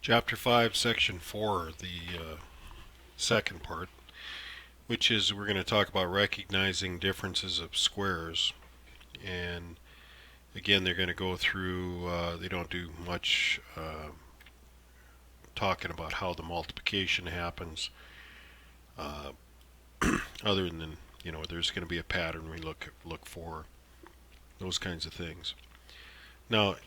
Chapter 5, Section 4, the second part, which is we're going to talk about recognizing differences of squares. And again, they're going to go through, they don't do much talking about how the multiplication happens, uh, other than, there's going to be a pattern we look for, those kinds of things. Now,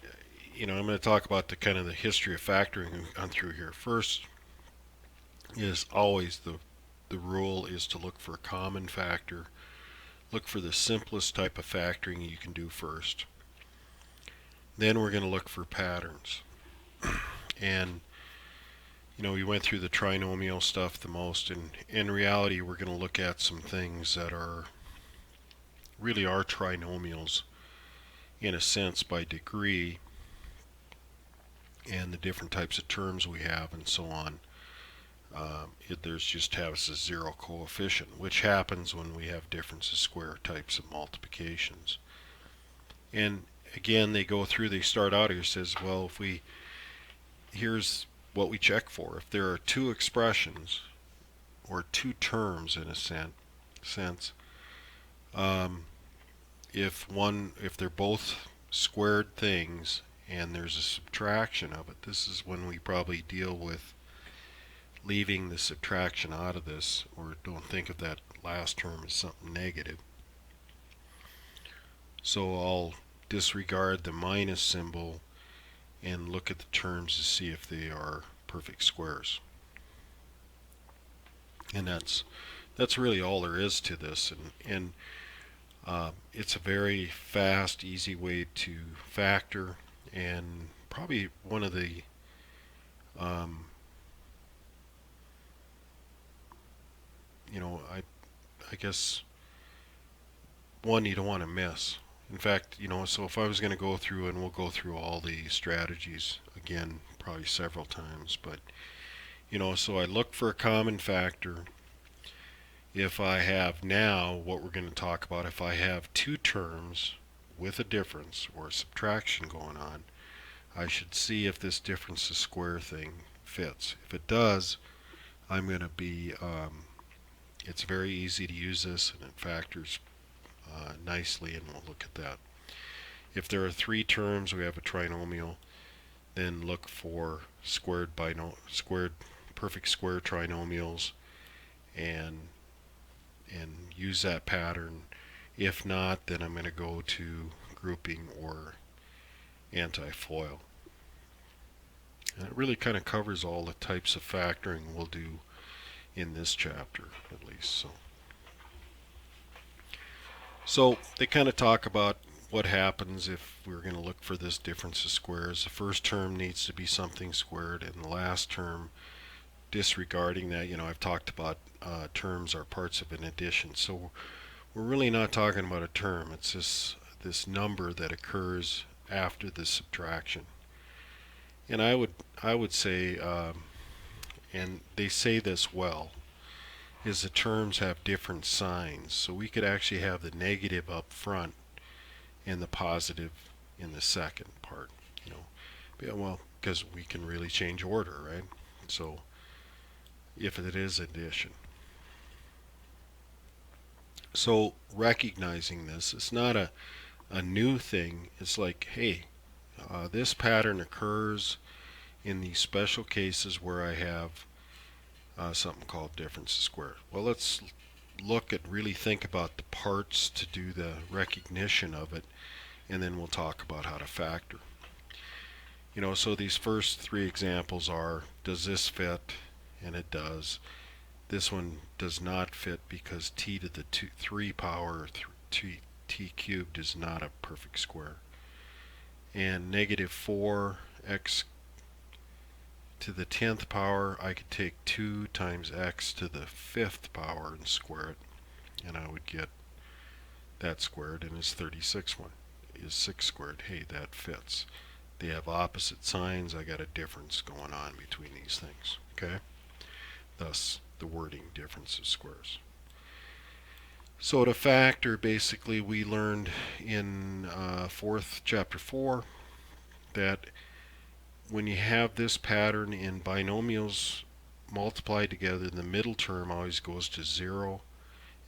I'm going to talk about the kind of the history of factoring on through here. First is always the rule is to look for a common factor. Look for the simplest type of factoring you can do first. Then we're going to look for patterns. And we went through the trinomial stuff the most, and in reality we're going to look at some things that are really are trinomials in a sense by degree, and the different types of terms we have and so on. There's just has a zero coefficient, which happens when we have difference of square types of multiplications. And again, they start out here, says, well, here's what we check for. If there are two expressions, or two terms in a sense, if they're both squared things and there's a subtraction of it, this is when we probably deal with leaving the subtraction out of this, or don't think of that last term as something negative. So I'll disregard the minus symbol and look at the terms to see if they are perfect squares. And that's really all there is to this, and it's a very fast, easy way to factor, and probably one of the I guess one you don't want to miss. In fact, so if I was going to go through, and we'll go through all the strategies again probably several times, but so I look for a common factor. If I have now, what we're going to talk about, if I have two terms with a difference or a subtraction going on, I should see if this difference to square thing fits. If it does, I'm going to be, it's very easy to use this, and it factors nicely, and we'll look at that. If there are three terms, we have a trinomial, then look for perfect square trinomials, and use that pattern. If not, then I'm going to go to grouping or anti-FOIL. And it really kind of covers all the types of factoring we'll do in this chapter, at least. So they kind of talk about what happens if we're going to look for this difference of squares. The first term needs to be something squared, and the last term, disregarding that, I've talked about terms are parts of an addition. So we're really not talking about a term. It's this number that occurs after the subtraction. And I would say, and they say this well, is the terms have different signs. So we could actually have the negative up front and the positive in the second part. Well, because we can really change order, right? So if it is addition. So recognizing this, it's not a new thing. It's like, hey, this pattern occurs in these special cases where I have something called difference of squares. Well, let's really think about the parts to do the recognition of it, and then we'll talk about how to factor. So these first three examples are, does this fit? And it does. This one does not fit because t to the 3 power t cubed is not a perfect square. And negative 4x to the 10th power, I could take 2 times x to the 5th power and square it, and I would get that squared, and this 36 one is 6 squared. Hey, that fits. They have opposite signs. I got a difference going on between these things. Okay? Thus, the wording difference of squares. So to factor, basically, we learned in chapter 4 that when you have this pattern in binomials multiplied together, the middle term always goes to 0,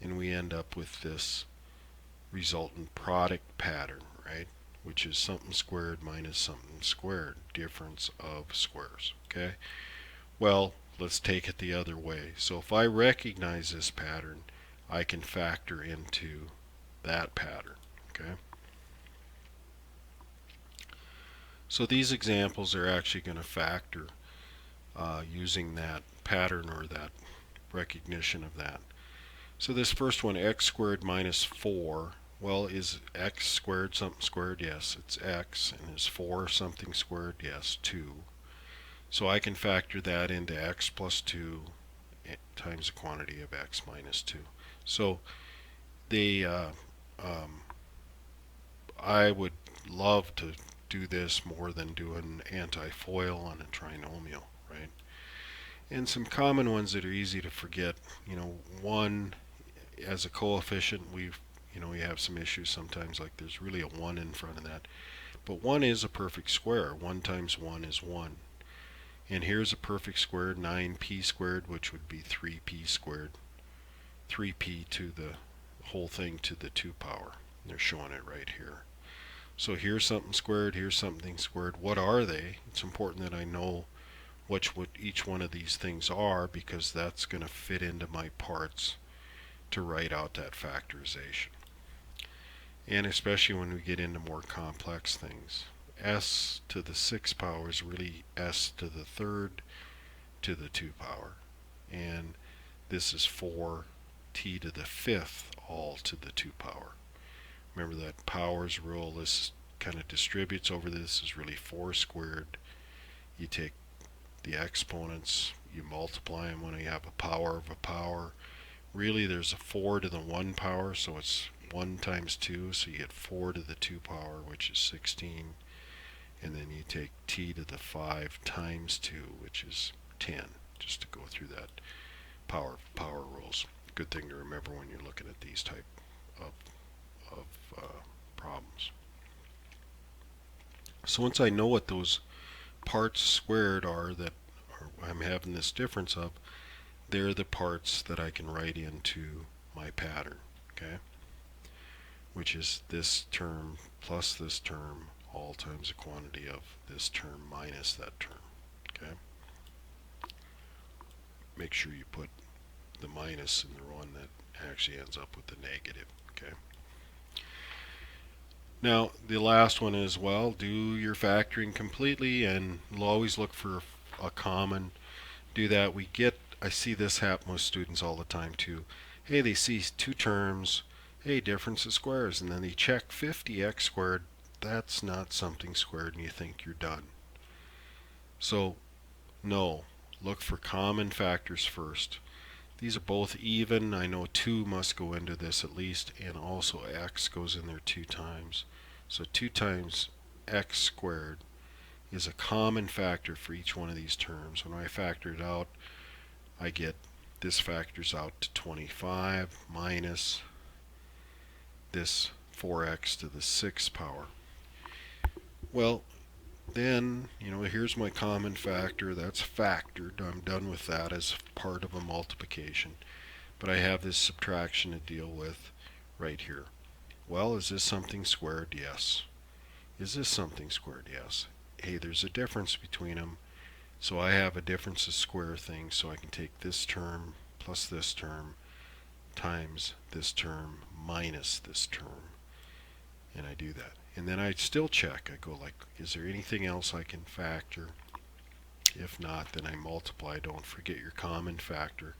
and we end up with this resultant product pattern, right? Which is something squared minus something squared, difference of squares, okay? Well, let's take it the other way. So if I recognize this pattern, I can factor into that pattern, okay? So these examples are actually going to factor using that pattern or that recognition of that. So this first one, x squared minus 4, well, is x squared something squared? Yes, it's x. And is 4 something squared? Yes, 2. So I can factor that into x plus 2 times the quantity of x minus 2. So I would love to do this more than do an anti-FOIL on a trinomial, right? And some common ones that are easy to forget, 1 as a coefficient, we have some issues sometimes, like there's really a 1 in front of that. But 1 is a perfect square. 1 times 1 is 1. And here's a perfect square, 9p squared, which would be 3p squared. 3p to the whole thing to the 2 power. They're showing it right here. So here's something squared, here's something squared. What are they? It's important that I know what each one of these things are, because that's going to fit into my parts to write out that factorization. And especially when we get into more complex things. S to the 6 power is really s to the 3rd to the 2 power. And this is 4t to the 5th all to the 2 power. Remember that powers rule, this kind of distributes over this, is really 4 squared. You take the exponents, you multiply them when you have a power of a power. Really there's a 4 to the 1 power, so it's 1 times 2, so you get 4 to the 2 power, which is 16. And then you take t to the 5 times 2, which is 10, just to go through that power rules. Good thing to remember when you're looking at these type of problems. So once I know what those parts squared are that I'm having this difference of, they're the parts that I can write into my pattern, okay? Which is this term plus this term all times the quantity of this term minus that term, okay? Make sure you put the minus in the one that actually ends up with the negative, okay? Now the last one is, well, do your factoring completely and always look for a common. Do that. I see this happen with students all the time too. Hey, they see two terms, hey, difference of squares, and then they check 50x squared. That's not something squared, and you think you're done. So no, look for common factors first. These are both even. I know 2 must go into this at least, and also x goes in there 2 times. So 2 times x squared is a common factor for each one of these terms. When I factor it out, I get this factors out to 25 minus this 4x to the 6th power. Well, then, here's my common factor. That's factored. I'm done with that as part of a multiplication. But I have this subtraction to deal with right here. Well, is this something squared? Yes. Is this something squared? Yes. Hey, there's a difference between them. So I have a difference of square thing, so I can take this term plus this term times this term minus this term. And I do that. And then I still check. I go like, is there anything else I can factor? If not, then I multiply. Don't forget your common factor.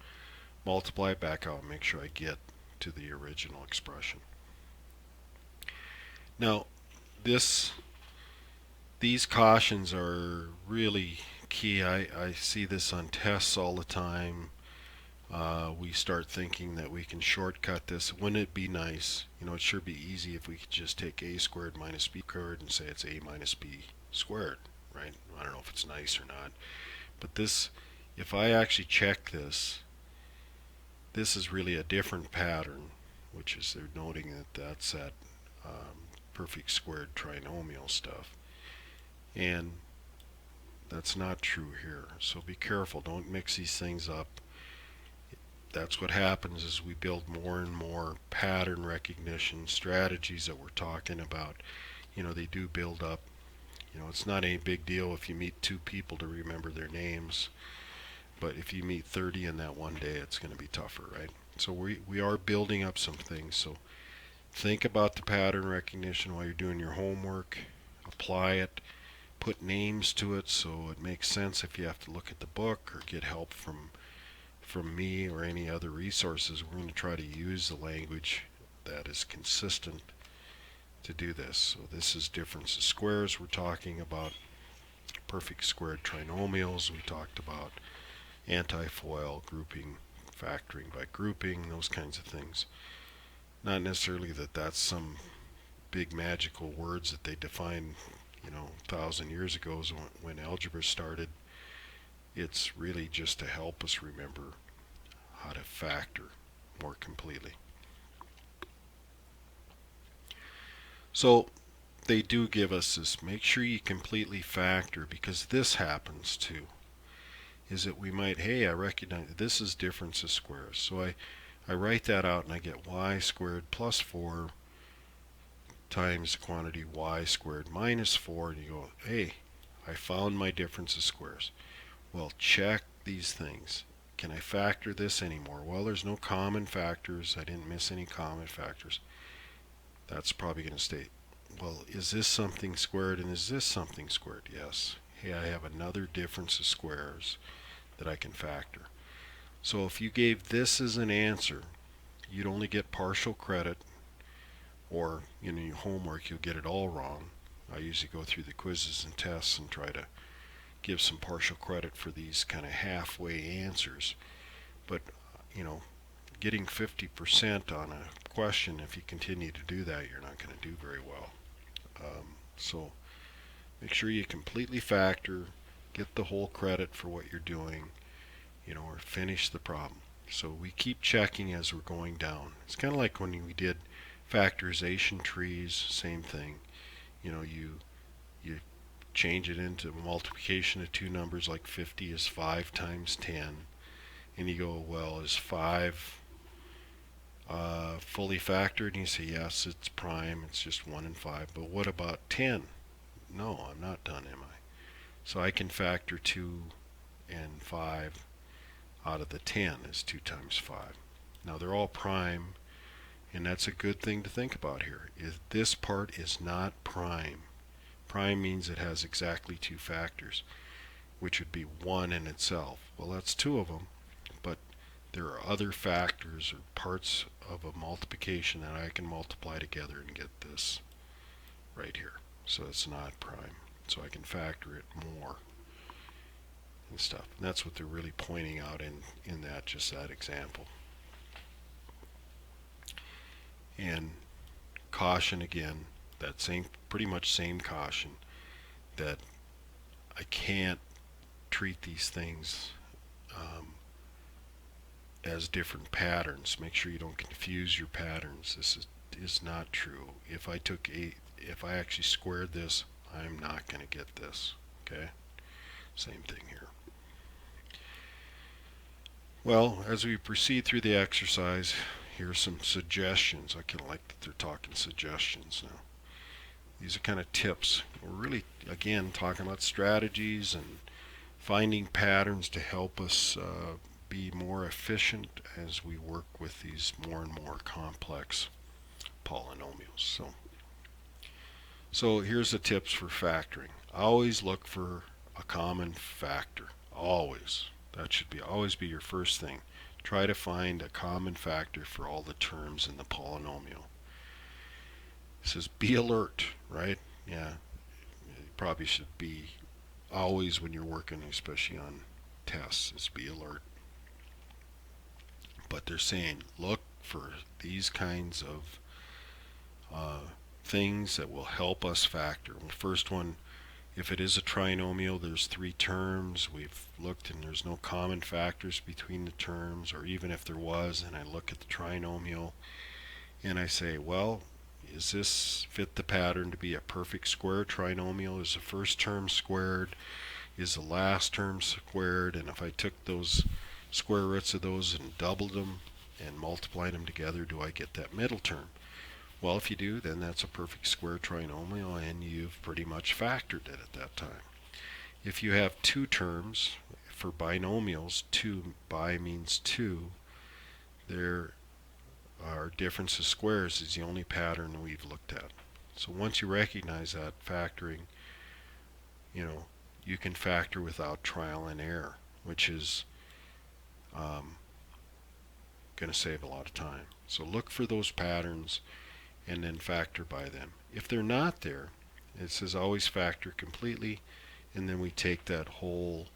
Multiply it back out and make sure I get to the original expression. Now, these cautions are really key. I see this on tests all the time. We start thinking that we can shortcut this. Wouldn't it be nice? It sure be easy if we could just take a squared minus b squared and say it's a minus b squared, right? I don't know if it's nice or not. But this, if I actually check this, this is really a different pattern, which is they're noting that that's that perfect squared trinomial stuff. And That's not true here. So be careful. Don't mix these things up. That's what happens as we build more and more pattern recognition strategies that we're talking about. They do build up. It's not any big deal if you meet two people to remember their names, but if you meet 30 in that one day, it's going to be tougher, right? So we are building up some things. So think about the pattern recognition while you're doing your homework. Apply it. Put names to it so it makes sense if you have to look at the book or get help from me or any other resources. We're going to try to use the language that is consistent to do this. So this is difference of squares. We're talking about perfect squared trinomials. We talked about antifoil, grouping, factoring by grouping, those kinds of things. Not necessarily that that's some big magical words that they defined 1,000 years ago when algebra started. It's really just to help us remember how to factor more completely. So they do give us this, make sure you completely factor, because this happens too. Is that we might, hey, I recognize this is difference of squares. So I write that out and I get y squared plus 4 times the quantity y squared minus 4, and you go, hey, I found my difference of squares. Well, check these things. Can I factor this anymore? Well, there's no common factors. I didn't miss any common factors. That's probably going to stay. Well, is this something squared and is this something squared? Yes. Hey, I have another difference of squares that I can factor. So if you gave this as an answer, you'd only get partial credit, or in your homework you'll get it all wrong. I usually go through the quizzes and tests and try to give some partial credit for these kind of halfway answers. But getting 50% on a question, if you continue to do that, you're not going to do very well. So make sure you completely factor, get the whole credit for what you're doing, or finish the problem. So we keep checking as we're going down. It's kind of like when we did factorization trees, same thing. You change it into multiplication of two numbers, like 50 is 5 times 10, and you go, well, is 5 fully factored? And you say, yes, it's prime, it's just 1 and 5. But what about 10? No, I'm not done, am I? So I can factor 2 and 5 out of the 10 is 2 times 5. Now they're all prime, and that's a good thing to think about here. This part is not prime. Prime means it has exactly 2 factors, which would be 1 in itself. Well, that's 2 of them, but there are other factors or parts of a multiplication that I can multiply together and get this right here. So it's not prime. So I can factor it more and stuff. And that's what they're really pointing out in that example. And caution again, that pretty much same caution, that I can't treat these things as different patterns. Make sure you don't confuse your patterns. This is not true. If I actually squared this, I'm not going to get this. Okay? Same thing here. Well, as we proceed through the exercise, here are some suggestions. I kind of like that they're talking suggestions now. These are kind of tips. We're really, again, talking about strategies and finding patterns to help us be more efficient as we work with these more and more complex polynomials. So here's the tips for factoring. Always look for a common factor. Always. That should always be your first thing. Try to find a common factor for all the terms in the polynomial. It says be alert, right? Yeah, you probably should be always when you're working, especially on tests, is be alert. But they're saying look for these kinds of things that will help us factor. The first one, if it is a trinomial, there's 3 terms. We've looked and there's no common factors between the terms, or even if there was, and I look at the trinomial and I say, well, does this fit the pattern to be a perfect square trinomial? Is the first term squared? is the last term squared, and if I took those square roots of those and doubled them and multiplied them together, do I get that middle term? Well, if you do, then that's a perfect square trinomial, and you've pretty much factored it at that time. If you have two terms, for binomials, 2 bi means 2, there are difference of squares is the only pattern we've looked at. So once you recognize that factoring, you can factor without trial and error, which is going to save a lot of time. So look for those patterns and then factor by them. If they're not there, it says always factor completely, and then we take that whole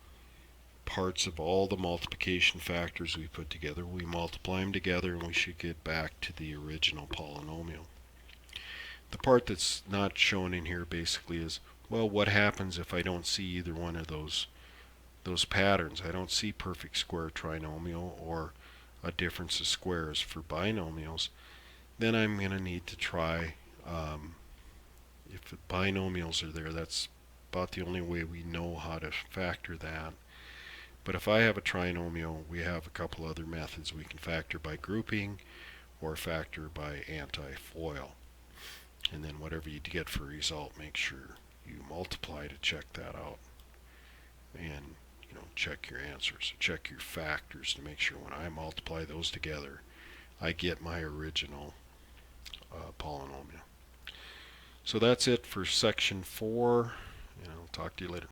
parts of all the multiplication factors we put together, we multiply them together, and we should get back to the original polynomial. The part that's not shown in here basically is, well, what happens if I don't see either one of those patterns? I don't see perfect square trinomial or a difference of squares for binomials. Then I'm going to need to try, if the binomials are there, that's about the only way we know how to factor that. But if I have a trinomial, we have a couple other methods. We can factor by grouping or factor by anti-FOIL. And then whatever you get for a result, make sure you multiply to check that out. And check your answers. Check your factors to make sure when I multiply those together, I get my original polynomial. So that's it for section 4, and I'll talk to you later.